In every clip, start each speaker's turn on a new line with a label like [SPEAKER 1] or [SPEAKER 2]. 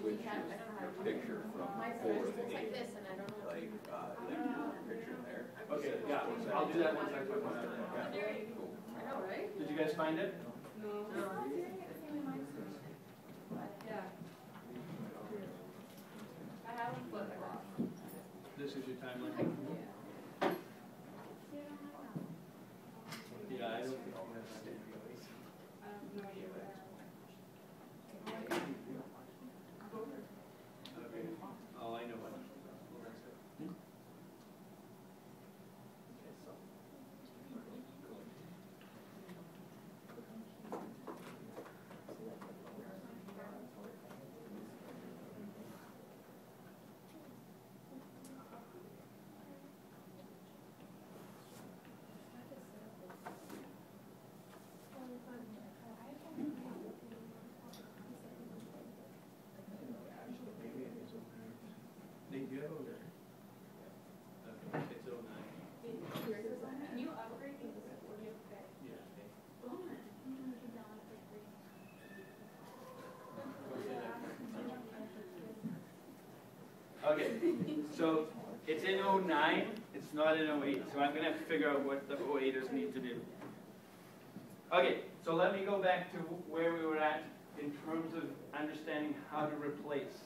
[SPEAKER 1] switch your picture from forward to eight. Like your picture in there.
[SPEAKER 2] Okay, yeah, I'll do that once I put one out.
[SPEAKER 1] Yeah, cool.
[SPEAKER 3] I know, right?
[SPEAKER 2] Did you guys find it?
[SPEAKER 3] No. Yeah. I haven't flipped it off.
[SPEAKER 2] This is your timeline?
[SPEAKER 3] Yeah.
[SPEAKER 2] Yeah, I don't think
[SPEAKER 3] I have no idea what.
[SPEAKER 2] Okay. Oh, I know what. Well, that's it. Nate, do you have over there? Okay, it's 09.
[SPEAKER 3] Can you upgrade these? Or do you have to pay?
[SPEAKER 2] Yeah. Okay, so it's in 09, it's not in 08, so I'm going to have to figure out what the 08ers need to do. Okay, so let me go back to where we were at in terms of understanding how to replace.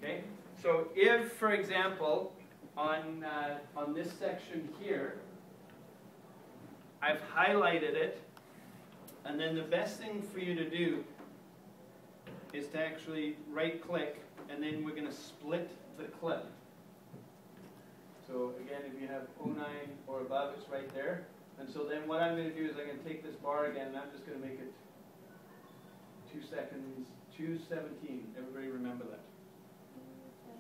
[SPEAKER 2] Okay, so if, for example, on this section here, I've highlighted it, and then the best thing for you to do is to actually right-click, and then we're going to split the clip. So again, if you have 09 or above, it's right there. And so then what I'm going to do is I'm going to take this bar again, and I'm just going to make it 2 seconds, 2:17. Everybody remember that.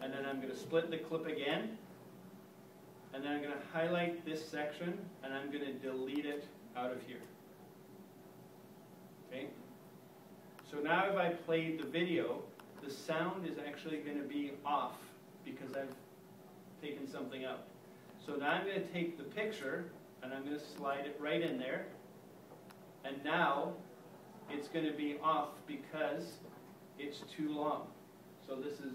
[SPEAKER 2] And then I'm going to split the clip again, and then I'm going to highlight this section, and I'm going to delete it out of here. Okay? So now if I played the video, the sound is actually going to be off because I've taken something out. So now I'm going to take the picture, and I'm going to slide it right in there, and now it's going to be off because it's too long. So this is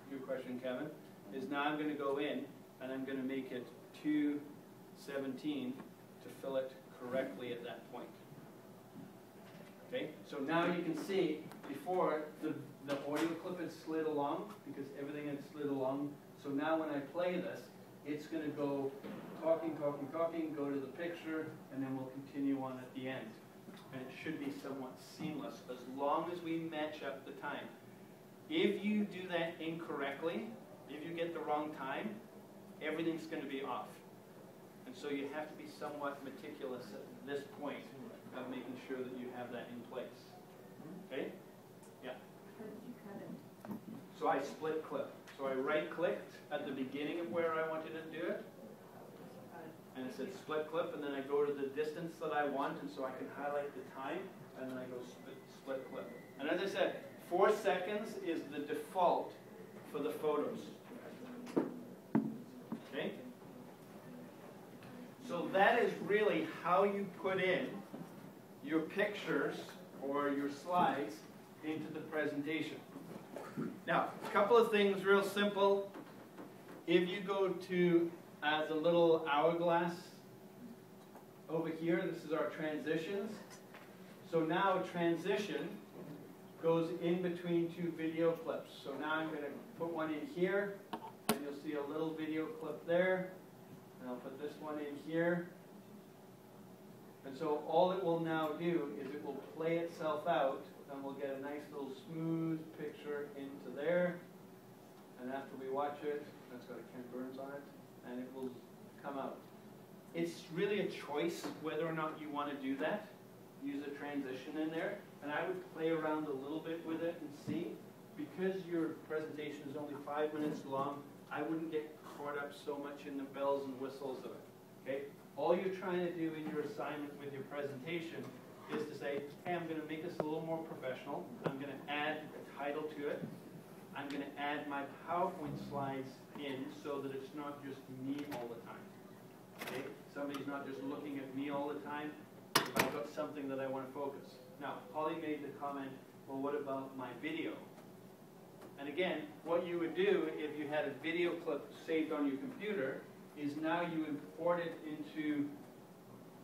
[SPEAKER 2] your question, Kevin, is now I'm going to go in and I'm going to make it 2:17 to fill it correctly at that point. Okay, so now you can see before the audio clip had slid along because everything had slid along. So now when I play this, it's going to go talking, talking, talking, go to the picture, and then we'll continue on at the end. And it should be somewhat seamless as long as we match up the time. If you do that incorrectly, if you get the wrong time, everything's going to be off. And so you have to be somewhat meticulous at this point of making sure that you have that in place. Okay? Yeah?
[SPEAKER 3] How did you cut it?
[SPEAKER 2] So I split clip. So I right-clicked at the beginning of where I wanted to do it, and it said split clip, and then I go to the distance that I want, and so I can highlight the time, and then I go split clip. And as I said, 4 seconds is the default for the photos. Okay? So that is really how you put in your pictures or your slides into the presentation. Now, a couple of things real simple. If you go to the little hourglass over here, this is our transitions. So now a transition goes in between 2 video clips. So now I'm going to put one in here, and you'll see a little video clip there. And I'll put this one in here. And so all it will now do is it will play itself out, and we'll get a nice little smooth picture into there. And after we watch it, that's got a Ken Burns on it, and it will come out. It's really a choice whether or not you want to do that. Use a transition in there. And I would play around a little bit with it and see. Because your presentation is only 5 minutes long, I wouldn't get caught up so much in the bells and whistles of it. Okay? All you're trying to do in your assignment with your presentation is to say, hey, I'm going to make this a little more professional. I'm going to add a title to it. I'm going to add my PowerPoint slides in so that it's not just me all the time. Okay? Somebody's not just looking at me all the time. If I've got something that I want to focus. Now, Holly made the comment, well, what about my video? And again, what you would do if you had a video clip saved on your computer is now you import it into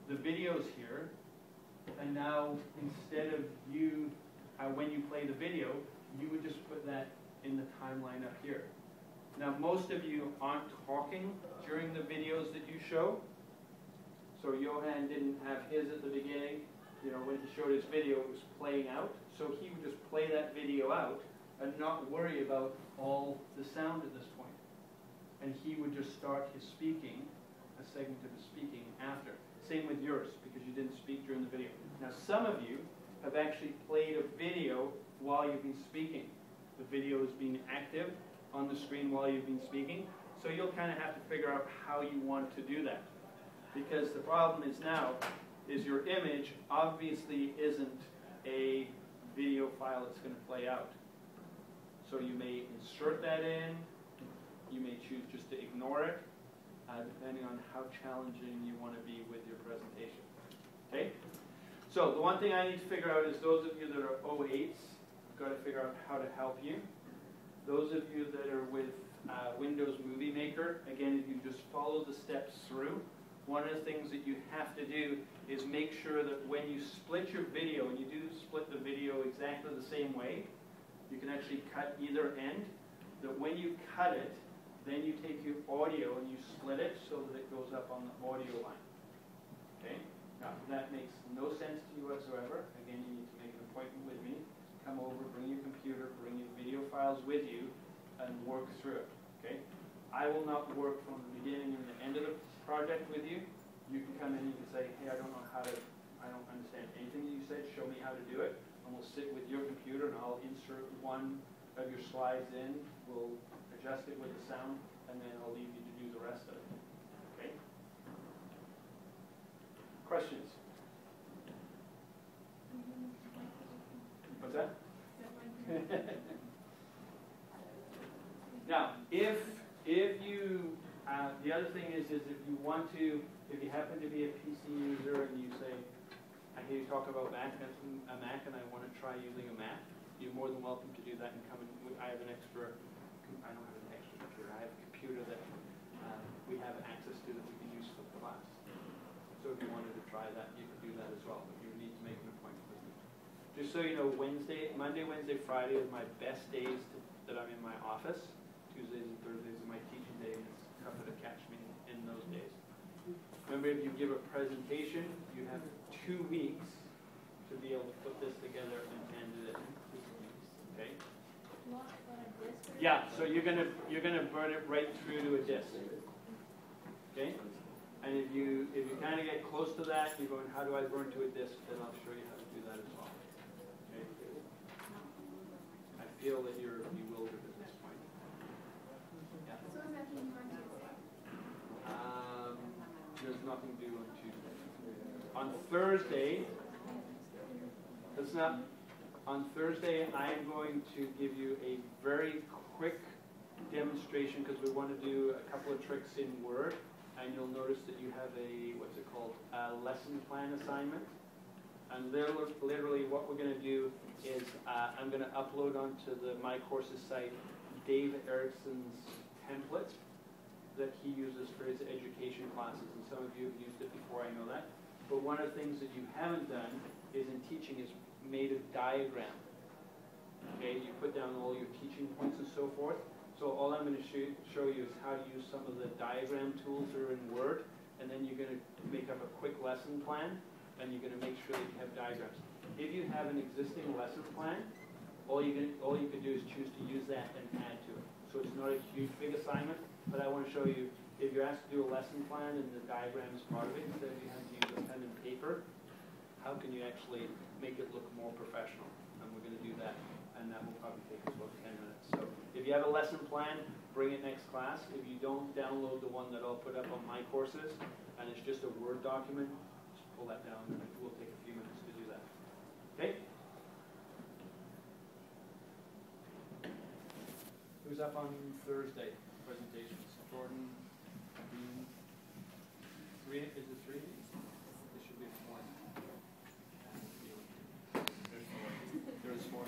[SPEAKER 2] the videos here, and now instead of you, when you play the video, you would just put that in the timeline up here. Now most of you aren't talking during the videos that you show, so Johan didn't have his at the beginning. You know, when he showed his video, it was playing out, so he would just play that video out and not worry about all the sound at this point. And he would just start his speaking, a segment of his speaking after. Same with yours, because you didn't speak during the video. Now some of you have actually played a video while you've been speaking. The video has been active on the screen while you've been speaking, so you'll kind of have to figure out how you want to do that. Because the problem is now, is your image obviously isn't a video file that's going to play out. So you may insert that in, you may choose just to ignore it, depending on how challenging you want to be with your presentation. Okay? So the one thing I need to figure out is those of you that are 08s, I've got to figure out how to help you. Those of you that are with Windows Movie Maker, again, if you just follow the steps through, one of the things that you have to do is make sure that when you split your video, and you do split the video exactly the same way, you can actually cut either end, that when you cut it, then you take your audio and you split it so that it goes up on the audio line. Okay? Now, if that makes no sense to you whatsoever, again, you need to make an appointment with me. Come over, bring your computer, bring your video files with you, and work through it. Okay? I will not work from the beginning and the end of the project with you. You can come in and you can say, hey, I don't understand anything that you said, show me how to do it. And we'll sit with your computer and I'll insert one of your slides in, we'll adjust it with the sound, and then I'll leave you to do the rest of it. Okay? Questions? What's that? Now, if you, the other thing is if you want to, if you happen to be a PC user and you say, I hear you talk about Mac, a Mac, and I want to try using a Mac, you're more than welcome to do that and come in. I have an extra, I don't have an extra computer, I have a computer that we have access to that we can use for the class. So if you wanted to try that, you could do that as well, but you need to make an appointment with me. Just so you know, Monday, Wednesday, Friday are my best days that I'm in my office. Tuesdays and Thursdays are my teaching days. It's tougher to catch me in those days. Remember, if you give a presentation, you have 2 weeks to be able to put this together and hand it in. Okay? Yeah, so you're gonna burn it right through to a disk. Okay? And if you kind of get close to that, you're going, how do I burn to a disk? Then I'll show you how to do that as well. Okay? I feel that you're bewildered at this point. Yeah.
[SPEAKER 3] So is that being on Tuesday?
[SPEAKER 2] There's nothing due on Tuesday. On Thursday, that's not. On Thursday, I am going to give you a very quick demonstration because we want to do a couple of tricks in Word, and you'll notice that you have a, what's it called, a lesson plan assignment. And literally what we're going to do is I'm going to upload onto the My Courses site Dave Erickson's template that he uses for his education classes, and some of you have used it before, I know that. But one of the things that you haven't done is in teaching is made a diagram. Okay, you put down all your teaching points and so forth. So all I'm going to show you is how to use some of the diagram tools that are in Word, and then you're going to make up a quick lesson plan, and you're going to make sure that you have diagrams. If you have an existing lesson plan, all you can do is choose to use that and add to it. So it's not a huge, big assignment, but I want to show you, if you're asked to do a lesson plan and the diagram is part of it, instead of you have to use a pen and paper, how can you actually make it look more professional? And we're going to do that, and that will probably take us about 10 minutes. So if you have a lesson plan, bring it next class. If you don't, download the one that I'll put up on My Courses, and it's just a Word document, just pull that down, and it will take a few minutes to do that. Okay? Who's up on Thursday presentations? Jordan, Dean, 3, is it 3? It should be 4. There's 4.